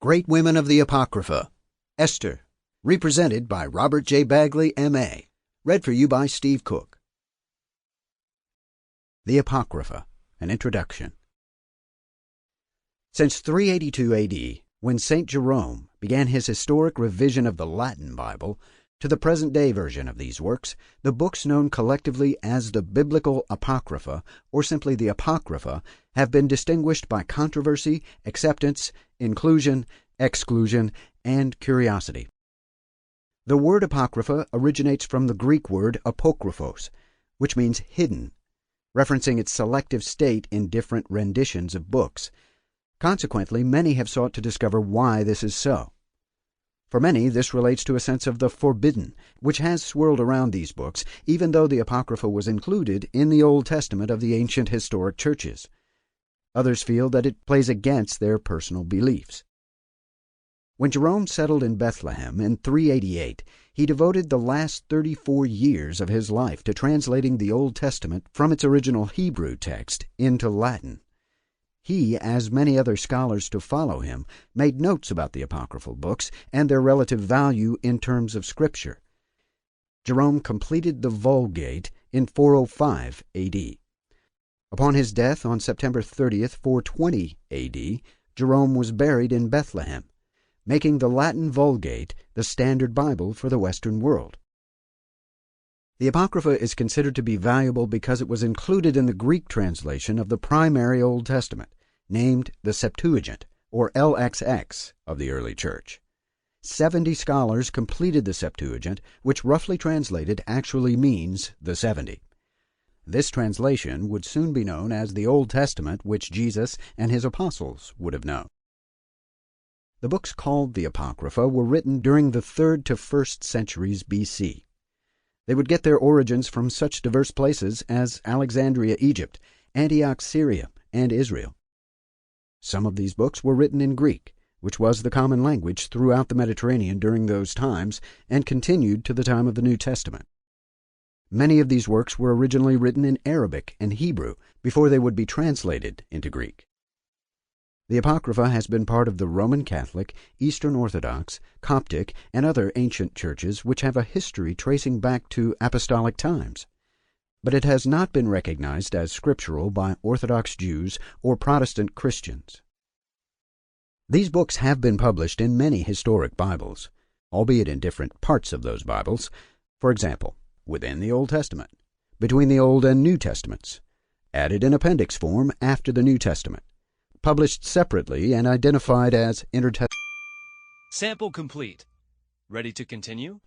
Great Women of the Apocrypha, Esther, represented by Robert J. Bagley, M.A., read for you by Steve Cook. The Apocrypha, an Introduction. Since 382 A.D., when St. Jerome began his historic revision of the Latin Bible, to the present-day version of these works, the books known collectively as the Biblical Apocrypha, or simply the Apocrypha, have been distinguished by controversy, acceptance, inclusion, exclusion, and curiosity. The word Apocrypha originates from the Greek word apokryphos, which means hidden, referencing its selective state in different renditions of books. Consequently, many have sought to discover why this is so. For many, this relates to a sense of the forbidden, which has swirled around these books, even though the Apocrypha was included in the Old Testament of the ancient historic churches. Others feel that it plays against their personal beliefs. When Jerome settled in Bethlehem in 388, he devoted the last 34 years of his life to translating the Old Testament from its original Hebrew text into Latin. He, as many other scholars to follow him, made notes about the apocryphal books and their relative value in terms of Scripture. Jerome completed the Vulgate in 405 A.D. Upon his death on September 30th, 420 A.D., Jerome was buried in Bethlehem, making the Latin Vulgate the standard Bible for the Western world. The Apocrypha is considered to be valuable because it was included in the Greek translation of the primary Old Testament, named the Septuagint, or LXX, of the early Church. 70 scholars completed the Septuagint, which roughly translated actually means the 70. This translation would soon be known as the Old Testament, which Jesus and his apostles would have known. The books called the Apocrypha were written during the 3rd to 1st centuries B.C. They would get their origins from such diverse places as Alexandria, Egypt, Antioch, Syria, and Israel. Some of these books were written in Greek, which was the common language throughout the Mediterranean during those times and continued to the time of the New Testament. Many of these works were originally written in Arabic and Hebrew before they would be translated into Greek. The Apocrypha has been part of the Roman Catholic, Eastern Orthodox, Coptic, and other ancient churches which have a history tracing back to apostolic times. But it has not been recognized as scriptural by Orthodox Jews or Protestant Christians. These books have been published in many historic Bibles, albeit in different parts of those Bibles, for example, within the Old Testament, between the Old and New Testaments, added in appendix form after the New Testament, published separately and identified as intertestamental. Sample complete. Ready to continue?